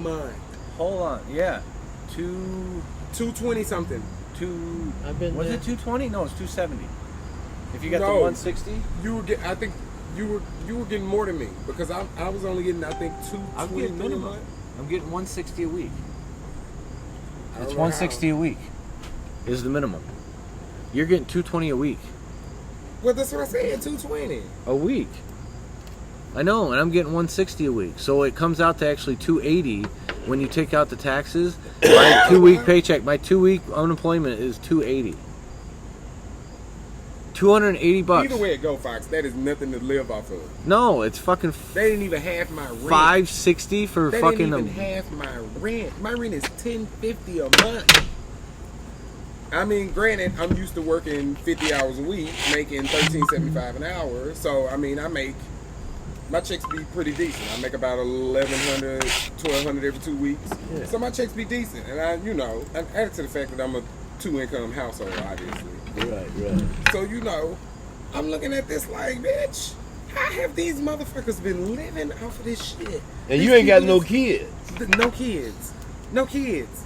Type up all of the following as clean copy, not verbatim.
month. Hold on, yeah, 220 something. I've been was there. it 220? No, it's 270. If you got the No. 160, You were I think you were getting more than me because I was only getting I think I'm 220 getting a minimum. month. I'm getting 160 a week. I don't It's know 160 a week is the minimum. You're getting 220 a week. Well, that's what I said. 220. A week. I know, and I'm getting 160 a week. So it comes out to actually 280 when you take out the taxes. My 2-week paycheck, my 2-week unemployment is 280. 280 bucks. Either way it go, Fox, that is nothing to live off of. No, it's fucking They didn't even half my rent. 560 for They fucking didn't even half my rent. My rent is $10.50 a month. I mean, granted, I'm used to working 50 hours a week, making $13.75 an hour. So, I mean, my checks be pretty decent. I make about $1,100, $1,200 every 2 weeks. Yeah. So my checks be decent. And I added to the fact that I'm a 2-income household, obviously. Right. So, I'm looking at this like, bitch, how have these motherfuckers been living off of this shit? And These you ain't got people no kids. No kids.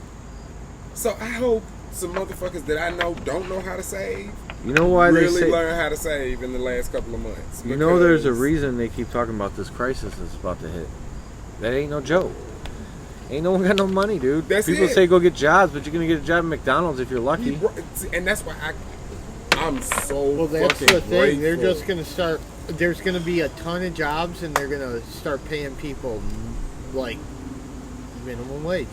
So I hope some motherfuckers that I know don't know how to save. You know why really they say, learn how to save in the last couple of months. you know there's a reason they keep talking about this crisis that's about to hit. That ain't no joke. Ain't no one got no money, dude. That's People it. say go get jobs, but you're gonna get a job at McDonald's if you're lucky. And that's why I'm so Well, that's fucking the thing. They're grateful. just going to start. There's going to be a ton of jobs, and they're going to start paying people like minimum wage.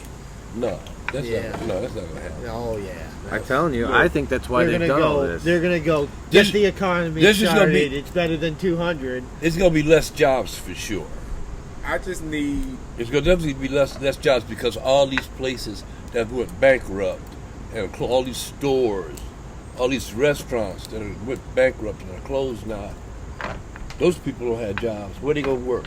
No, that's Yeah. not gonna happen. Oh yeah. I'm telling you, I think that's why They're they've gonna done all go. this. They're gonna go This- get the economy this is gonna started. be- It's better than 200. It's gonna be less jobs for sure. I just need. It's gonna definitely be less jobs because all these places that went bankrupt and all these stores, all these restaurants that went bankrupt and are closed now, those people don't have jobs. Where they gonna work?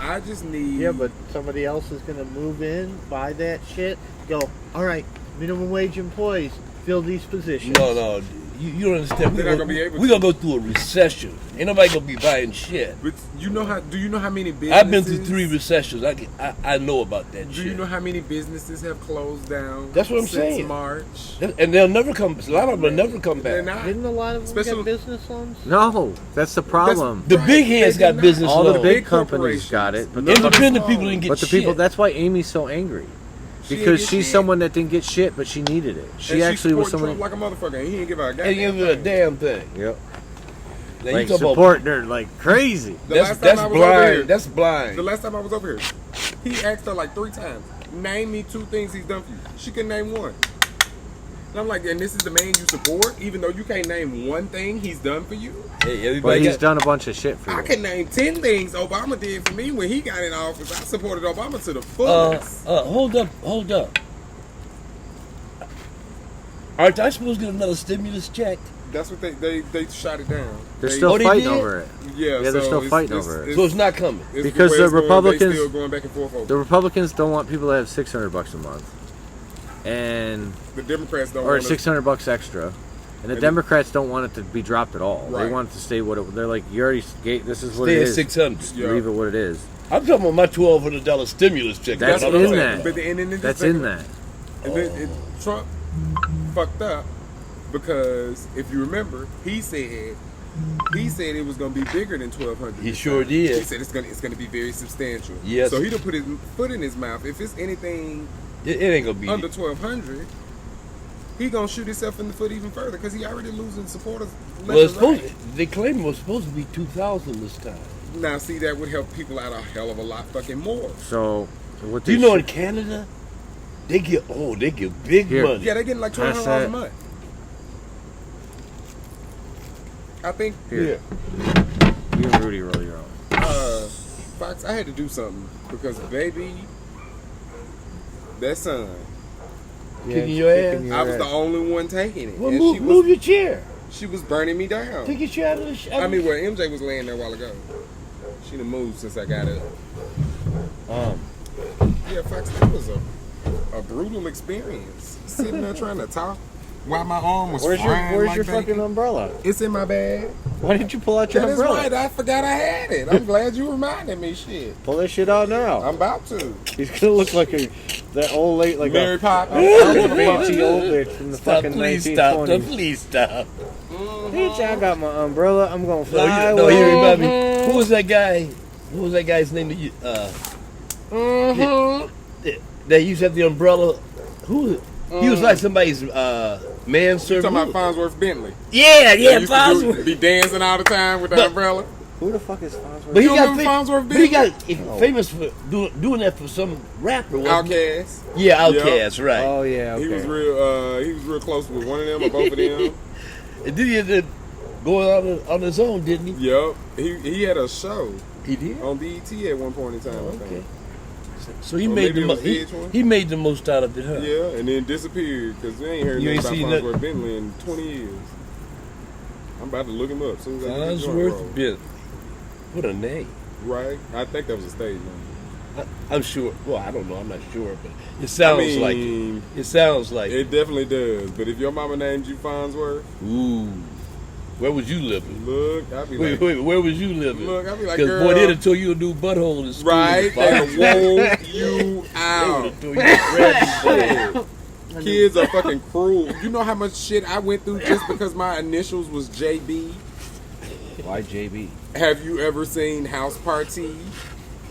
I just need. Yeah, but somebody else is gonna move in, buy that shit, go. All right, minimum wage employees fill these positions. No, you don't understand. They're not gonna be able We're to. gonna go through a recession. Ain't nobody gonna be buying shit. But do you know how many businesses? I've been through 3 recessions. I know about that Do shit. you know how many businesses have closed down? That's what I'm since saying. March. And they'll never come. A lot of them will never come They're back. not. Didn't a lot of them Especially- get business loans? No, that's the problem. The big hands They got did not. business All the loans. big Big companies corporations. got it, but None of Independent the people small. didn't get But the shit. people, that's why Amy's so angry. She Because didn't get she's shit. someone that didn't get shit, but she needed it. She And actually was supported someone. Trump like a motherfucker. And he didn't give a Ain't goddamn giving a thing. damn thing. Yep. Now, Like you talk about supporting her like crazy. The that's last time I was over here- blind. That's blind. The last time I was over here, he asked her like 3 times, name me 2 things he's done for you. She couldn't name one. And I'm like, and this is the man you support, even though you can't name one thing he's done for you? Hey, But everybody he's got, done a bunch of shit for I you. can name 10 things Obama did for me when he got in office. I supported Obama to the fullest. hold up. Aren't I supposed to get another stimulus check? That's what they shot it down. They're They- still they fighting did? over it. yeah, they're so still it's- fighting it's- over it. So it's not coming. it's Because way the it's going, Republicans- they still going back and forth over The it. Republicans don't want people to have $600 a month, and The Democrats don't or want to. $600 extra, and the And- Democrats don't want it to be dropped at all. They Right. want it to stay what it. They're like, you already gave. This is what Stay it at is. 600. Yeah. Leave it what it is. I'm talking about my $1,200 stimulus check. That's what in I'm saying. that. But and then That's in that. And then Trump fucked up because if you remember, he said it was going to be bigger than 1,200. He sure did. He said it's going to be very substantial. Yes. So he done put his foot in his mouth. If it's anything It ain't gonna be. under 1,200, he gonna shoot himself in the foot even further because he already losing supporters. left Well, it's and right. supposed. They claim it was supposed to be 2,000 this time. Now, see, that would help people out a hell of a lot fucking more. So what Do they you know in should- Canada, they get big Here. money. Yeah, they're getting like Pass $1,200 a that. month. I think. Here. You and Rudy roll your own. Fox, I had to do something because baby, that son, Kicking your ass? kicking your I was the ass. only one taking it. Well, and move your chair. she was burning me down. Take your chair out of the. I mean, where MJ was laying there a while ago. She done moved since I got up. Yeah, Fox, that was a brutal experience. Sitting there trying to talk While my arm was Where's frying your like fucking bacon. umbrella? It's in my bag. Why didn't you pull out your That is umbrella? right. I forgot I had it. I'm glad you reminded me. Shit. Pull that shit out now. I'm about to. He's gonna look like that old lady, like Mary a Poppins. fancy old bitch from the fucking Please 1920s. Please stop. Bitch, I got my umbrella. I'm gonna fly No, away. you remind me. Who was that guy? What was that guy's name? That you, that used to have the umbrella. Who? He was like somebody's You manservant. talking about Farnsworth Bentley? Yeah, He yeah, used to Farnsworth. be dancing all the time with the umbrella. Who the fuck is Farnsworth? But he You got, remember Farnsworth but he Bentley? got famous for doing that for some rapper. wasn't he? Outkast. Yeah, Outkast, right. Oh yeah, okay. He was real close with one of them or both of them. And then he had to go on his own, didn't he? Yup. He had a show He did. on BET at one point in time. I Okay. think. So he Or made maybe the it was he, VH1? he made the most out of it, huh? Yeah, and then disappeared because we ain't heard You nothing ain't about seen Farnsworth Bentley in 20 years. I'm about to look him up as soon as I get this joint Farnsworth rolled. Bentley. What a name. Right? I think that was a stage name. I'm sure. Well, I don't know. I'm not sure, but it sounds like it. mean, It sounds like It definitely does. But if your mama named you Farnsworth, Ooh, where was you living? look, I'd be Wait, like, wait, where was you living? look, I'd be like, Because girl, boy, they'd have told you a new butthole in school. right? They wore you out. They would have told you to grab your Shit. Kids are fucking cruel. You know how much shit I went through just because my initials was JB? Why JB? Have you ever seen House Party?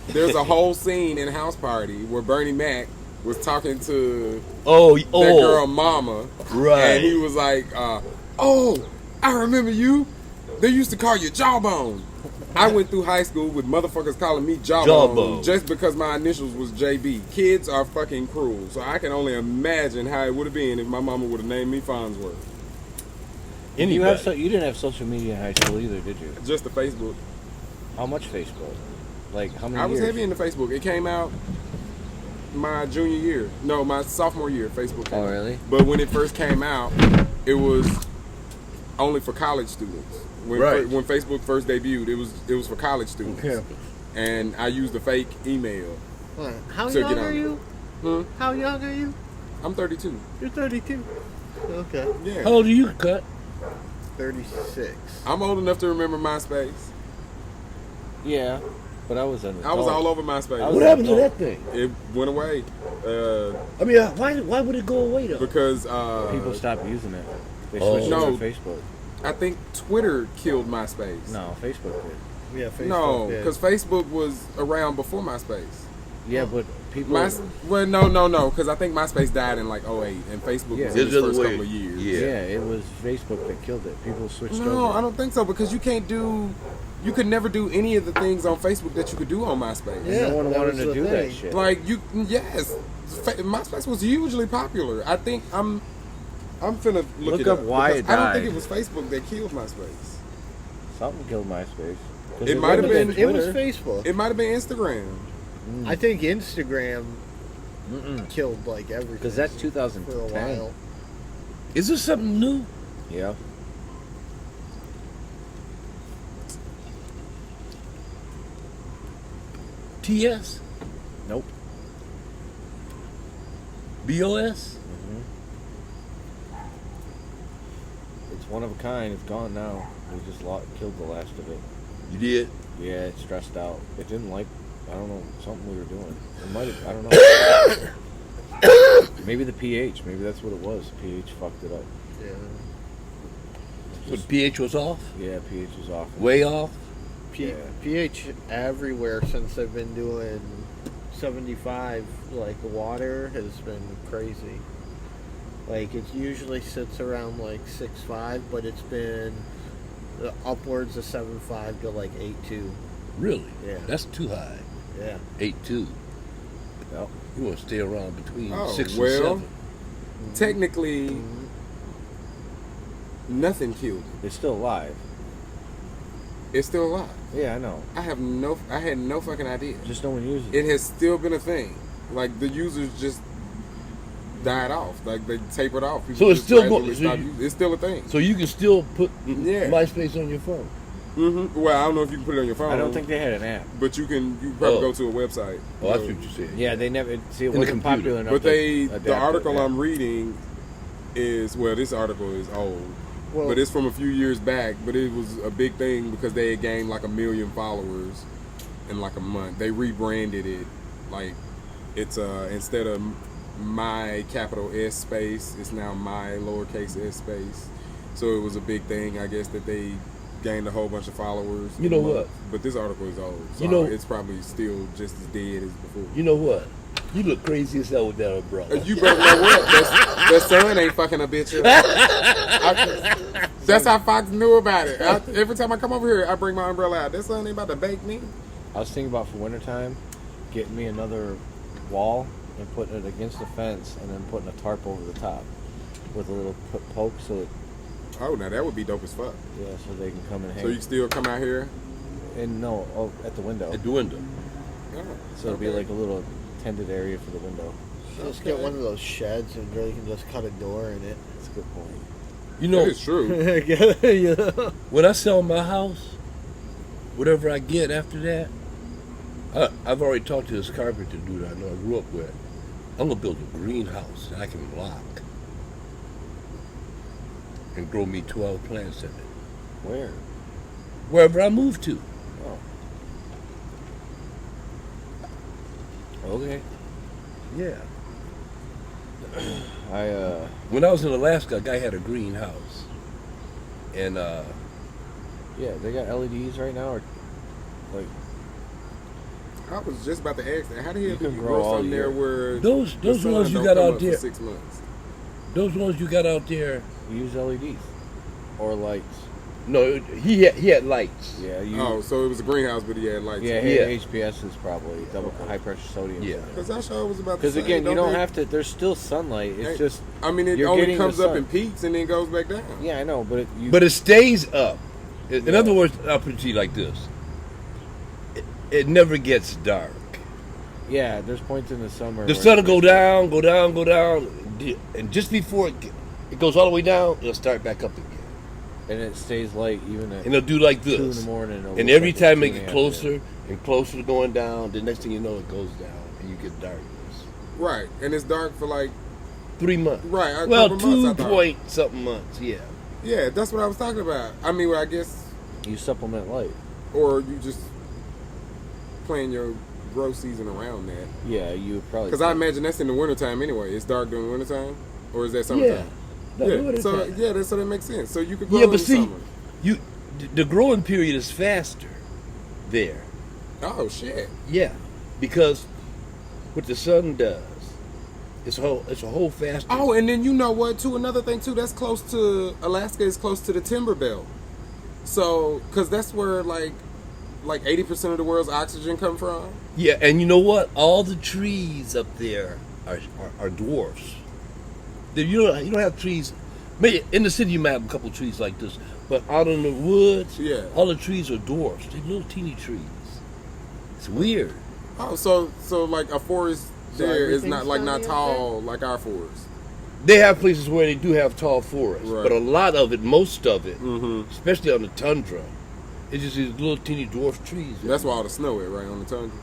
There's a whole scene in House Party where Bernie Mac was talking to Oh, that girl oh, mama. right. And he was like, oh, I remember you. They used to call you Jawbone. I went through high school with motherfuckers calling me Jawbone, Jawbone. just because my initials was JB. Kids are fucking cruel. So I can only imagine how it would have been if my mama would have named me Farnsworth. Anybody. You didn't have social media in high school either, did you? Just the Facebook. How much Facebook? Like how many I was years? heavy into Facebook. It came out my junior year. No, my sophomore year, Facebook came Oh out. really? But when it first came out, it was only for college students. Right. When Facebook first debuted, it was for college students. Okay. And I used a fake email. How So young get are on. you? Hmm? How young are you? I'm 32. You're 32. Okay. Yeah. How old are you, Cut? 36. I'm old enough to remember MySpace. Yeah, but I was an I was adult. all over MySpace. I was What happened to that thing? It went away I mean, why would it go away though? because People stopped using it. They Oh. switched No. over to Facebook. I think Twitter killed MySpace. No, Facebook did. Yeah, Facebook. No, yeah. because Facebook was around before MySpace. Yeah, but people. No, because I think MySpace died in like 08, and Facebook Yeah. was in It's its the first way- couple of years. yeah, it was Facebook that killed it. People switched No, over. I don't think so, because you could never do any of the things on Facebook that you could do on MySpace. Yeah, no one that wanted was to the do that thing. shit. Like yes, MySpace was hugely popular. I think I'm finna look Look it up up why because it I don't think died. it was Facebook that killed MySpace. Something killed MySpace. 'Cause It might have wasn't been- It was Twitter. Facebook. It might have been Instagram. I think Instagram Mm-mm. killed like everything. Because that's for a 2010. while. Is this something new? Yeah. TS? Nope. BOS? It's one of a kind. It's gone now. We just killed the last of it. You did? Yeah, it's stressed out. It didn't like, I don't know, something we were doing. It might have, I don't know. Maybe the pH. Maybe that's what it was. pH fucked it up. Yeah. So the pH was off? Yeah, pH was off. Way off? Yeah. pH everywhere since they've been doing 75. Like the water has been crazy. Like it usually sits around like 6.5, but it's been upwards of 7.5 to like 8.2. Really? Yeah. That's too high. Yeah. 8.2. Yep. You want to stay around between Oh, 6 and well. 7. Technically, nothing killed it. It's still alive. It's still alive. Yeah, I know. I had no fucking idea. Just no one uses It has still been a thing. Like the users just died off. Like they tapered off. People So it's just still gradually so stopped you- using it. It's still a thing. So you can still put Yeah. MySpace on your phone. Well, I don't know if you can put it on your phone. I don't think they had an app. But you can probably Oh. go to a website. Oh, that's So- what you said. Yeah, they never. See, it In the wasn't computer. popular enough. But to adapt the it, article yeah. I'm reading, is, well, this article is old, Well, but it's from a few years back. But it was a big thing because they had gained like 1 million followers in like a month. They rebranded it, like it's instead of my capital S space, it's now my lowercase s space. So it was a big thing, I guess, that they gained a whole bunch of followers. You know what? But this article is old, so You know- it's probably still just as dead as before. You know what? You look crazy as hell with that umbrella. You better know what? That son ain't fucking a bitch up. That's how Fox knew about it. Every time I come over here, I bring my umbrella out. That son ain't about to bake me. I was thinking about for wintertime, getting me another wall and putting it against the fence and then putting a tarp over the top with a little poke so it, Oh, now that would be dope as fuck. yeah, so they can come and hang. So you can still come out here? and no, at the window. At the window. Oh, So it'll be okay. like a little tended area for the window. just get one of those sheds and really can just cut a door in it. That's a good point. You know, That is true. Yeah. when I sell my house, whatever I get after that, I've already talked to this carpenter dude I know I grew up with. I'm gonna build a greenhouse that I can lock and grow me 12 plants in it. Where? Wherever I move to. Oh. Okay. Yeah. I When I was in Alaska, a guy had a greenhouse. And yeah, they got LEDs right now, or like I was just about to ask that. How the hell You do can you grow grow all something there year. where those the sun ones you don't got come out up there, for 6 months? those ones you got out there. use LEDs or lights. No, he had lights. Yeah, you. Oh, so it was a greenhouse, but he had lights. yeah, Yeah. HPS is probably double high pressure sodium. Yeah. Because I sure was about to Because say, again, you don't they- have to. There's still sunlight. It's Hey, just. I mean, it you're only getting the comes up sun. in peaks and then goes back down. Yeah, I know, but But it stays up. In Yeah. other words, I'll put it to you like this. It never gets dark. yeah, there's points in the summer. The where sun will it's go really- down, go down, go down. And just before it goes all the way down, it'll start back up again. and it stays light even at And it'll do like 2 in the this. morning. it'll And look every like it's time 2 it in the gets afternoon. closer and closer to going down, the next thing you know, it goes down and you get darkness. Right, and it's dark for like 3 months. right. A Well, couple months, I 2 thought. point something months, yeah. Yeah, that's what I was talking about. I mean, well, I guess, You supplement light. or you just plan your grow season around that. Yeah, you would probably. Because I imagine that's in the wintertime anyway. It's dark during the wintertime, or is that summertime? No, Yeah, so wintertime. yeah, so that makes sense. So you could grow Yeah, in but the see, summer. the growing period is faster there. Oh shit! Yeah, because what the sun does, it's a whole faster. Oh, and then you know what? Too, another thing too. That's close to Alaska. Is close to the timber belt. So, because that's where like 80% of the world's oxygen come from. Yeah, and you know what? All the trees up there are dwarfs. You don't have trees. Maybe in the city you might have a couple trees like this, but out in the woods, Yeah. all the trees are dwarfs. They're little teeny trees. It's weird. Oh, so like a forest So there is not everything's not sunny up tall like our forest. They have places where they do have tall forests, Right. but a lot of it, most of it, Mm-hmm. especially on the tundra, it's just these little teeny dwarf trees. That's where all the snow is, right on the tundra.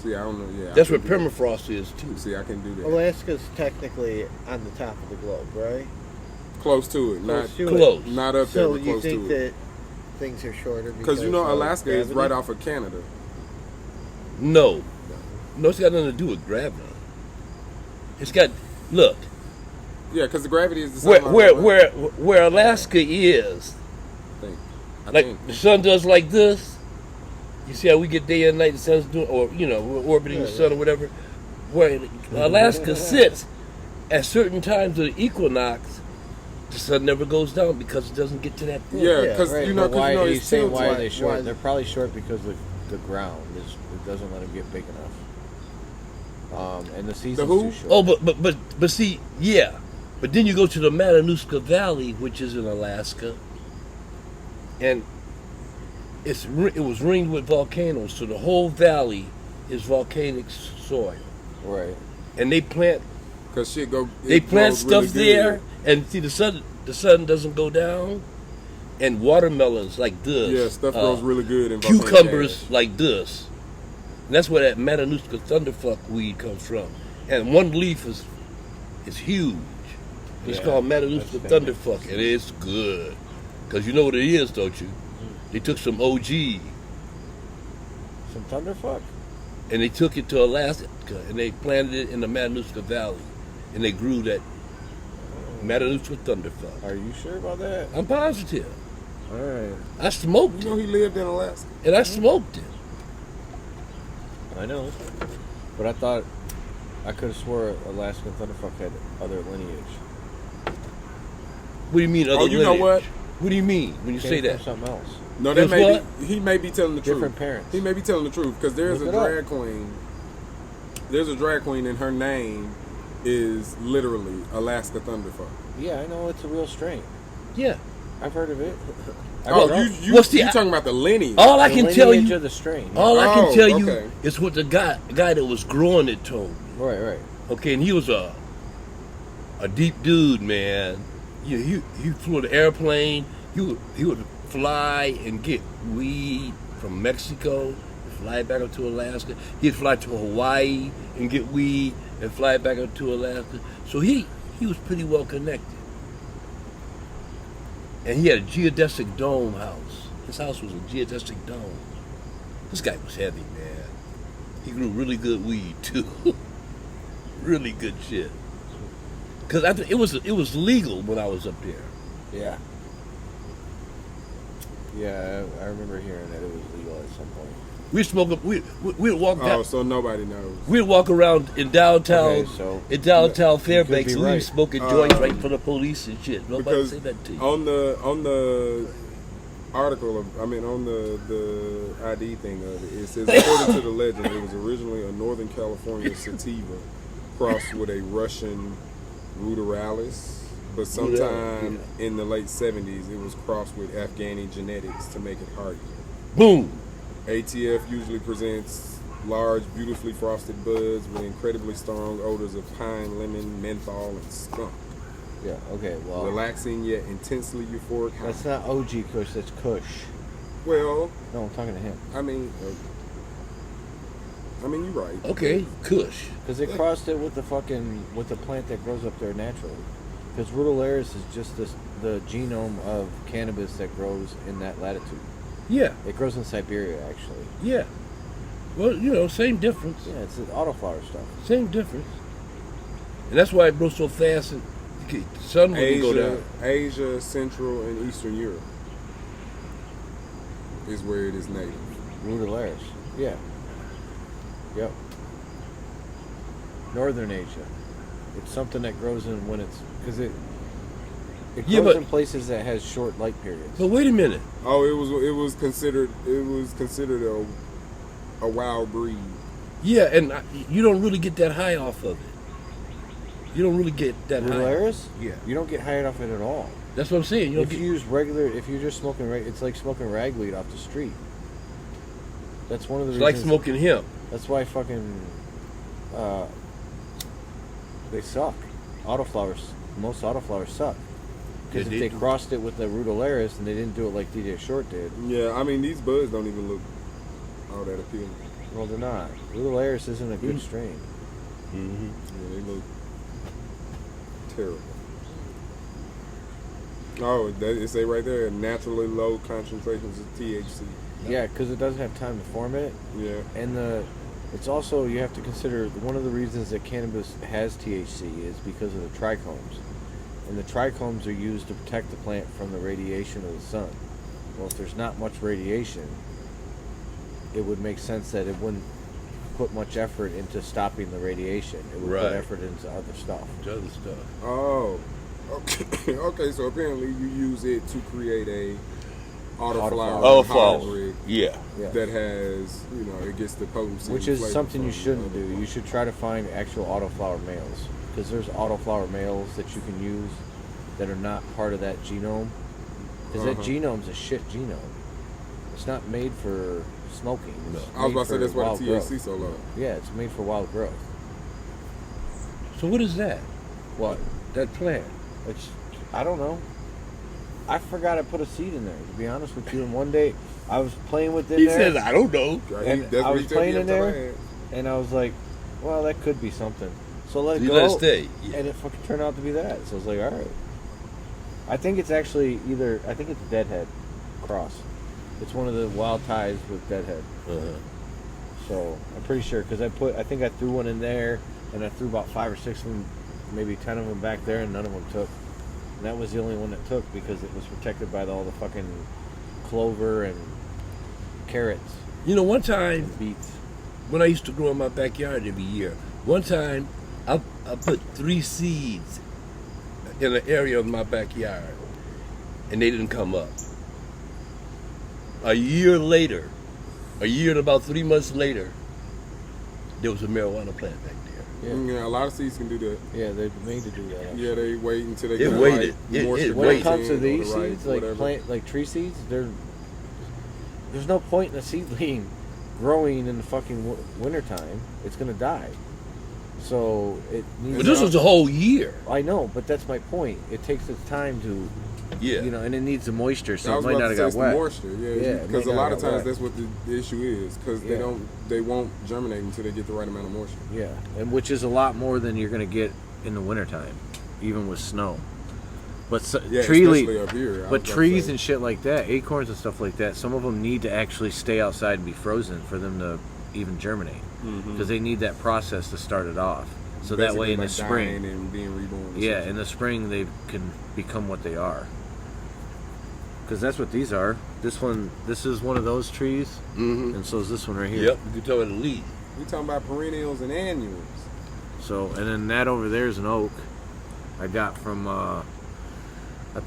See, I don't know. Yeah, That's I where couldn't do permafrost is too. that. See, I can do that. Alaska's technically on the top of the globe, right? Close to it, Close not to Close. not up there, So but you close think to it. that things are shorter Because you know of Alaska is gravity? right off of Canada. No, it's got nothing to do with gravity. It's got look Yeah, because the gravity is the same. where Alaska is. I think. I Like think. the sun does like this. You see how we get day and night. The sun's doing, or we're orbiting the sun or whatever. Where Alaska sits at certain times of the equinox, the sun never goes down because it doesn't get to that point. Yeah, Yeah, because Right, you know, but why it's you say tilted. why are they short? why- They're probably short because the ground it doesn't let them get big enough. And the season's who? too short. Oh, but see, yeah. But then you go to the Matanuska Valley, which is in Alaska, and it was ringed with volcanoes, so the whole valley is volcanic soil, Right. and they plant Because shit go. they it plant grows really stuff good. there, and see the sun doesn't go down, and watermelons like this, Yeah, stuff grows really good in volcanic cucumbers ash. like this, and that's where that Matanuska thunderfuck weed comes from, and one leaf is huge. It's Yeah, called Matanuska that's Thunderfuck, and it's good. Because you know what it is, don't you? They took some OG Some Thunderfuck? and they took it to Alaska and they planted it in the Matanuska Valley, and they grew that Matanuska Thunderfuck. Are you sure about that? I'm positive. All right. I smoked You know it, he lived in Alaska. and I smoked it. I know. But I thought I could have swore Alaskan Thunderfuck had other lineage. What do you mean other Oh, you know lineage? what? What do you mean when you Came say from that? something else. No, that Guess may what? be, he may be telling the Different truth. parents. He may be telling the truth because there's Look a it up. drag queen. There's a drag queen and her name is literally Alaska Thunderfuck. Yeah, I know it's a real strain. Yeah. I've heard of it. Oh, you what's the- talking about the lineage? All I The can tell lineage you, of the strain. all I can Oh, tell okay. you is what the guy that was growing it told me. Right. Okay, and he was a deep dude, man. He flew an airplane. He would fly and get weed from Mexico, fly back up to Alaska. He'd fly to Hawaii and get weed and fly back up to Alaska. So he was pretty well connected. And he had a geodesic dome house. His house was a geodesic dome. This guy was heavy, man. He grew really good weed too. Really good shit. Cause it was legal when I was up there. Yeah. Yeah, I remember hearing that it was legal at some point. We'd smoke up. We'd walk Oh, down. so nobody knows. We'd walk around in downtown. Okay, so in downtown could Fairbanks, be and we'd be right. smoking joints right for the police and shit. Nobody Because say that to you. on the article on the ID thing of it says according to the legend, it was originally a Northern California sativa crossed with a Russian ruderalis, but sometime in the late 70s, it was crossed with Afghani genetics to make it hardier. Boom. ATF usually presents large, beautifully frosted buds with incredibly strong odors of pine, lemon, menthol, and skunk. yeah, okay, well, Relaxing yet intensely euphoric. high. that's not OG Kush, that's Kush. Well, No, I'm talking to him. I mean, you're right. Okay, Kush. Because they crossed it with the plant that grows up there naturally. Because rudolaris is just the genome of cannabis that grows in that latitude. Yeah, It grows in Siberia, actually. yeah. Well, same difference. Yeah, it's autoflower stuff. Same difference. And that's why it grows so fast. And the sun wouldn't go down. Asia, Central, and Eastern Europe is where it is native. Rudolaris. Yeah. Yep. Northern Asia. It's something that grows in when it's... Because it Yeah, grows but- in places that has short light periods. But wait a minute. Oh, it was considered a wild breed. Yeah, and you don't really get that high off of it. You don't really get that high. Rudolaris? Yeah. You don't get high off it at all. That's what I'm saying. You don't If get. you use if you're just smoking, it's like smoking ragweed off the street. That's one of the It's like reasons. smoking hemp. That's why fucking, they suck. Most autoflowers suck. Because Yeah, if they they do. crossed it with the rudolaris and they didn't do it like DJ Short did, Yeah, I mean these buds don't even look all that appealing. well, they're not. Rudolaris isn't a good strain. Mm-hmm. Yeah, they look terrible. Oh, it say right there, naturally low concentrations of THC. Yeah, because it doesn't have time to form it. Yeah. And it's also, you have to consider, one of the reasons that cannabis has THC is because of the trichomes. And the trichomes are used to protect the plant from the radiation of the sun. Well, if there's not much radiation, it would make sense that it wouldn't put much effort into stopping the radiation. It would Right. put effort into other stuff. Other stuff. Oh. Okay. Okay. So apparently you use it to create a autoflower Oh, hybrid Yeah. Yeah. that has, it gets the potency. Which and is flavor something you from shouldn't other do. You should try to find actual autoflower males. Because there's autoflower males that you can use that are not part of that genome. Because that genome's a shit genome. It's not made for smoking. It's I was made about to say for that's why wild the growth. THC so low. Yeah, it's made for wild growth. So what is that? What? That plant? I don't know. I forgot I put a seed in there, to be honest with you. And one day, I was playing with it He there. says, I don't know. And That's I what was he told me playing in every time I there, had. and I was like, well, that could be something. So let it You go. let it stay. Yeah. And it fucking turned out to be that. So I was like, all right. I think it's actually I think it's Deadhead cross. It's one of the wild ties with Deadhead. Uh-huh. So I'm pretty sure because I think I threw one in there, and I threw about 5 or 6 of them, maybe 10 of them back there, and none of them took. And that was the only one that took because it was protected by all the fucking clover and carrots You know, one time and beets. when I used to grow in my backyard every year, one time I put 3 seeds in an area of my backyard, and they didn't come up. A year and about 3 months later, there was a marijuana plant back there. Yeah. A lot of seeds can do that. Yeah, they're made to do that. Actually. Yeah, they wait until they It get the waited. right It moisture When it waited. comes to content or these the right seeds, like whatever. tree seeds, there's no point in a seedling growing in the fucking wintertime. It's gonna die. So it needs. But this was a whole year. I know, but that's my point. It takes its time to, Yeah. you know, and it needs the moisture, I so it was might about not to have say got it's the wet. moisture, Yeah, it because may a not lot have of got times wet. that's what the issue is, because Yeah. they won't germinate until they get the right amount of moisture. Yeah, and which is a lot more than you're gonna get in the wintertime, even with snow. But Yeah, tree especially leaf, up here. I was but about to trees say. and shit like that, acorns and stuff like that, some of them need to actually stay outside and be frozen for them to even germinate, because they need that process to start it off. So that way in the Basically, like spring, dying and being reborn. yeah, in the spring they can become what they are. Because that's what these are. This is one of those trees, Mm-hmm. and so is this one right here. Yep. You can tell by the leaf. We talking about perennials and annuals. So, and then that over there is an oak. I got from, I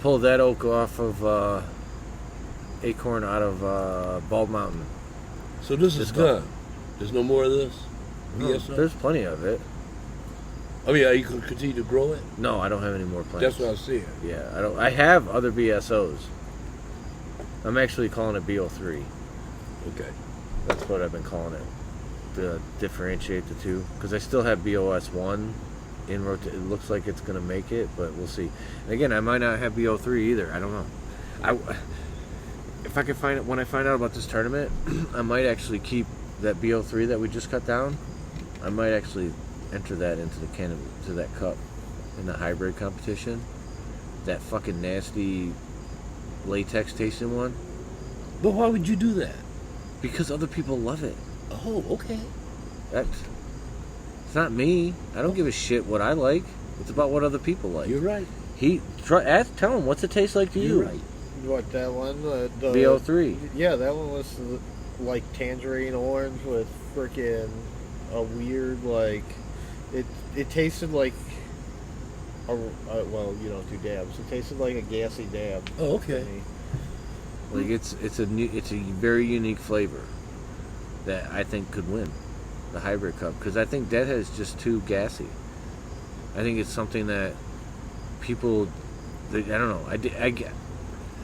pulled that oak off of acorn out of Bald Mountain. So this is Just done. There's no more of this? No, BSO? there's plenty of it. Oh yeah, you can continue to grow it? No, I don't have any more plants. That's what I was saying. Yeah, I don't. I have other BSOs. I'm actually calling it BO3. Okay. That's what I've been calling it to differentiate the two. Because I still have BOS1 in rotation. It looks like it's going to make it, but we'll see. And again, I might not have BO3 either. I don't know. If I can find it when I find out about this tournament, I might actually keep that BO3 that we just cut down. I might actually enter that into the to that cup in the hybrid competition. That fucking nasty latex tasting one. But why would you do that? Because other people love it. Oh, okay. It's not me. I don't give a shit what I like. It's about what other people like. You're right. Tell him what's it taste like to you. You're right. What, that one? The BO3. Yeah, that one was like tangerine orange with freaking a weird, like, it tasted like well, you don't do dabs. It tasted like a gassy dab. Oh, okay. to me. Like it's a very unique flavor that I think could win the hybrid cup, because I think Deadhead is just too gassy. I think it's something that people, I don't know.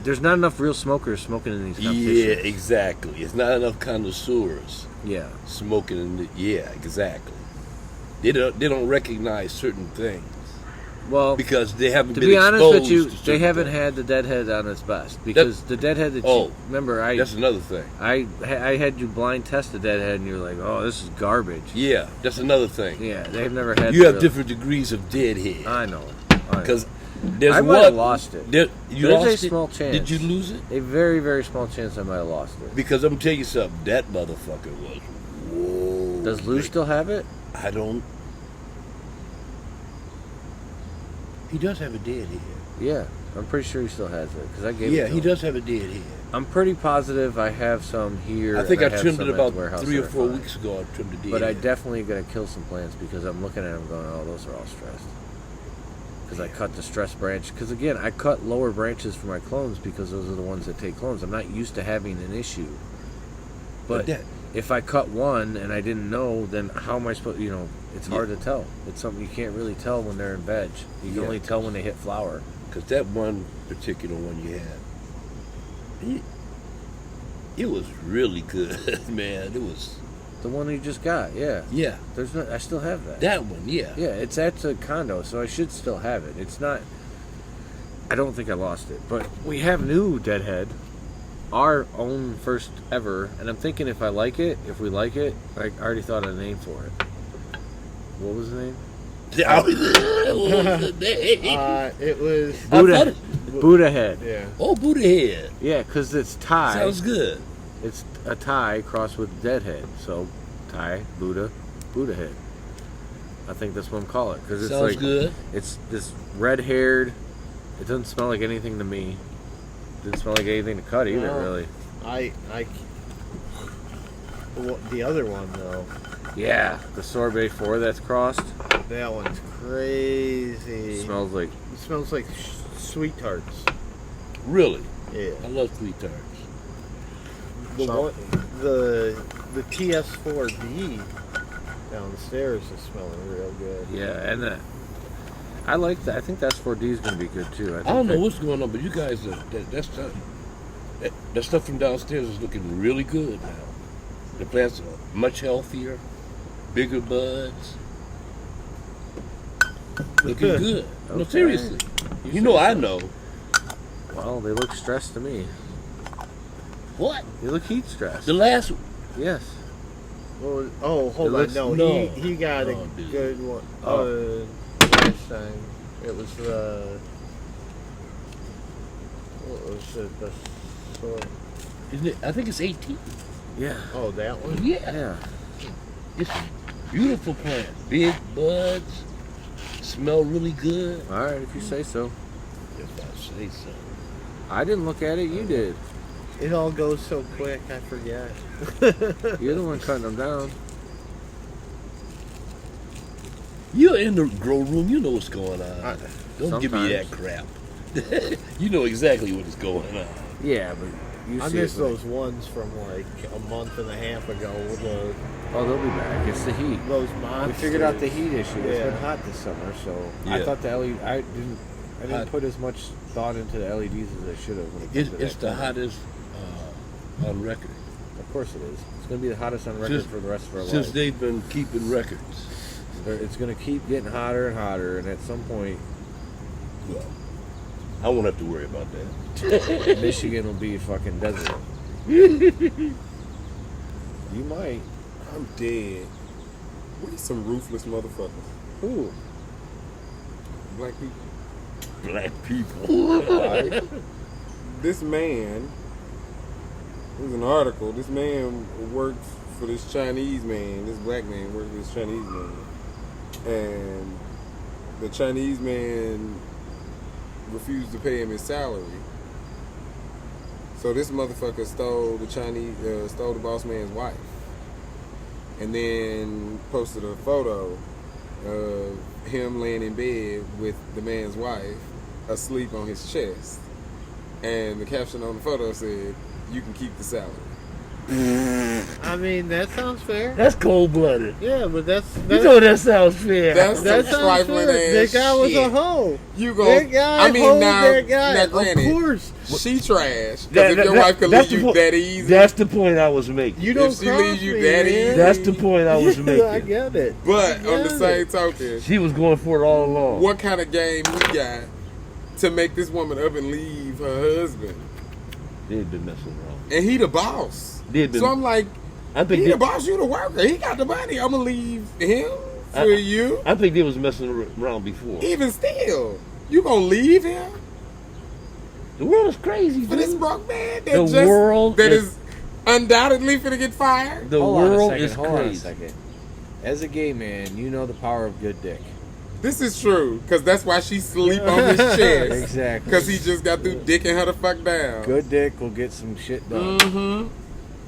There's not enough real smokers smoking in these Yeah, competitions. exactly. It's not enough connoisseurs Yeah. smoking in the, yeah, exactly. They don't recognize certain things Well, because they haven't to been be honest exposed with you, to they certain haven't things. had the Deadhead on its best, because the Deadhead that oh, you remember, That's another thing. I had you blind test the Deadhead, and you're like, oh, this is garbage. Yeah, that's another thing. Yeah, they've never had. You have the- different degrees of deadhead. I know. Because there's I one. might have lost it. You There's lost a it? small chance. Did you lose it? A very, very small chance I might have lost it. Because I'm gonna tell you something. That motherfucker was. Whoa. Does Lou still have it? I don't. He does have a deadhead. Yeah, I'm pretty sure he still has it because I gave it. Yeah, to he him. does have a deadhead. I'm pretty positive I have some here. I think and I have trimmed some it at the about warehouse 3 or that are 4 fine. weeks ago. I trimmed the deadhead. But I definitely gonna kill some plants because I'm looking at them going, oh, those are all stressed. Because I cut the stress branch. Because again, I cut lower branches for my clones because those are the ones that take clones. I'm not used to having an issue. But that- if I cut one and I didn't know, then how am I supposed? You know, it's hard to tell. It's something you can't really tell when they're in veg. You can Yeah. only tell when they hit flower. Because that one particular one you had, it was really good, man. It was. The one you just got, yeah. Yeah, There's no. I still have that. that one. Yeah. Yeah, it's at a condo, so I should still have it. It's not. I don't think I lost it, but we have new Deadhead, our own first ever, and I'm thinking if we like it, I already thought of a name for it. What was the name? What was the name? It was Buddha head. yeah. Oh, Buddha head. Yeah, because it's Thai. Sounds good. It's a Thai crossed with dead head. So Thai, Buddha head. I think that's what I'm calling it. Because it's Sounds like, good. it's this red-haired. It doesn't smell like anything to me. Didn't smell like anything to cut either, No. really. The other one though, Yeah, the sorbet 4 that's crossed. that one's crazy. Smells like It smells like sweet tarts. Really? Yeah. I love sweet tarts. The one, the TS4D downstairs is smelling real good. yeah, and I like that. I think that's 4D is going to be good too. I don't know what's going on, but you guys, that stuff from downstairs is looking really good now. The plants are much healthier, bigger buds. Looking good. No, Okay. seriously. You know I know. Well, they look stressed to me. What? They look heat stressed. The last Yes. Well, oh, hold It on. looks- No, no. he got No, a dude. good one. Oh. Last time it was what was it? The sort. isn't it? I think it's 18. Yeah. Oh, that one. Yeah. Yeah. It's a beautiful plant. Big buds. Smell really good. All right, if you say so. If I say so. I didn't look at it. You did. It all goes so quick, I forget. You're the one cutting them down. You're in the grow room. You know what's going on. Don't give me that sometimes. crap. You know exactly what is going on. Yeah, but you I see miss it, like- those ones from like a month and a half ago. Oh, they'll be back. It's the heat. Those We monsters. figured out the heat issue. It's Yeah. been hot this summer, so I Yeah. thought the LED. I didn't Hot. put as much thought into the LEDs as I should have. When it comes to It's that the color. hottest on record. Of course it is. It's going to be the hottest on record for the rest of our Since lives. they've been keeping records. It's going to keep getting hotter and hotter, and at some point, Well, I won't have to worry about that. Michigan will be a fucking desert. You might. I'm dead. We some ruthless motherfuckers. Ooh. Black people. Black people. This man, there's an article, this man works for this Chinese man, this black man works for this Chinese man. And the Chinese man refused to pay him his salary. So this motherfucker stole the boss man's wife. And then posted a photo of him laying in bed with the man's wife asleep on his chest. And the caption on the photo said, "You can keep the salary." I mean, that sounds fair. That's cold blooded. Yeah, but You know that sounds fair. That's that some sounds trifling fair. ass That guy was a shit. hoe. You go. That guy I mean, hoed now, that guy. now granted, Of course. she trash. Because if your wife could leave you that easy, That's the point I was making. You don't if she cross leaves you me, that man. easy, That's the point I was I making. get it. but on the Yeah. same token, She was going for it all along. what kind of game he got to make this woman up and leave her husband? They'd been messing around. And he the boss. They'd been. So I'm like, I think he they, the boss, you the worker. He got the money. I'm going to leave him for I- you. I think they was messing around before. Even still, you going to leave him The world is crazy, for this dude. broke man The world that is- is undoubtedly finna get fired? The Hold on a world second, is hold on a crazy. second. As a gay man, you know the power of good dick. This is true, because that's why she sleep on his chest. Exactly. Because he just got through dicking her the fuck down. Good dick will get some shit done. Mm-hmm.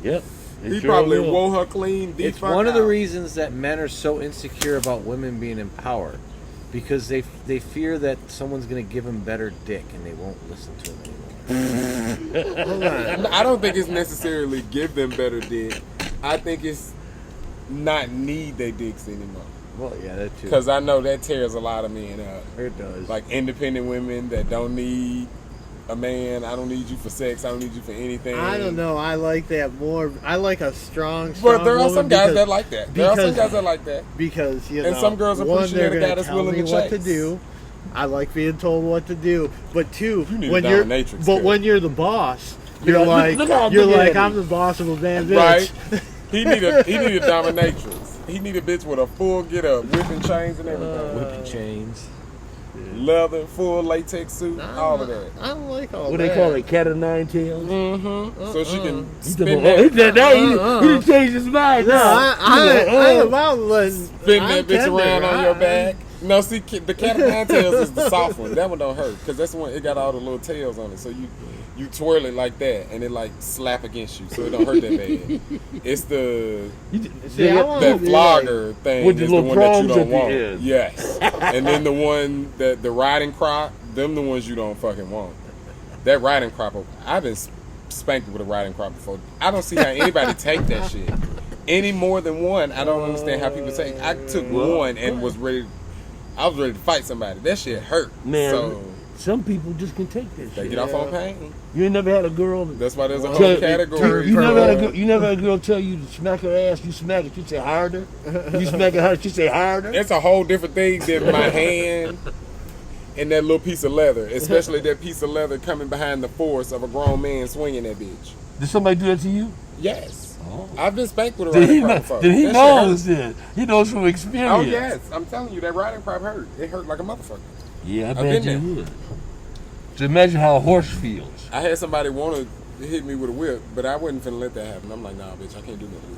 Yep. It He sure probably will. wore her clean. It's one of the reasons that men are so insecure about women being in power, because they fear that someone's going to give them better dick and they won't listen to them anymore. Hold on. I don't think it's necessarily give them better dick. I think it's not need their dicks anymore. Well, yeah, that too. Because I know that tears a lot of men up. It does. Like independent women that don't need a man. I don't need you for sex. I don't need you for anything. I don't know. I like that more. I like a strong But there are woman some guys because- that like that. There are some because- guys that like that. because you And know, some girls one, appreciate they're a guy gonna that's tell willing me to what to chase. do. I like being told what to do. But two, You need a when you're dominatrix, but kid. when you're the boss, you're Look like how big it is. I'm the boss of a bad bitch. Right? He need a dominatrix. He need a bitch with a full get up, whipping chains and everything. Whipping chains. Leather, full latex suit, all of that. I don't like all What that. they call it, cat of nine tails? Mm-hmm. So she can He spin said that, he didn't change his mind. No, I uh, about spin that bitch around on your back. No, see, the cat of nine tails is the soft one. That one don't hurt because that's the one. It got all the little tails on it. So you twirl it like that, and it like slap against you, so it don't hurt that bad. It's the See, I want that flogger thing With the is the little one that you prongs don't at the want. end. Yes, and then the one that the riding crop, them the ones you don't fucking want. That riding crop, I've been spanked with a riding crop before. I don't see how anybody take that shit. Any more than one, I don't understand how people take. I took one and was ready. I was ready to fight somebody. That shit hurt. Man, So some people just can take that they shit. get off on pain. You ain't never had a girl. That's why there's a tell- whole category. You for, never had a girl. You never had a girl tell you to smack her ass. You smack it. She say harder. You smack it harder. She say harder. It's a whole different thing than my hand and that little piece of leather, especially that piece of leather coming behind the force of a grown man swinging that bitch. Did somebody do that to you? Yes. Oh. I've been spanked with a Then riding he, crop before. then he That shit knows hurt. this. He knows from experience. Oh, yes. I'm telling you, that riding crop hurt. It hurt like a motherfucker. Yeah, I I've bet been you would. So imagine how a horse feels. I had somebody want to hit me with a whip, but I wasn't finna let that happen. I'm like, nah, bitch, I can't do nothing.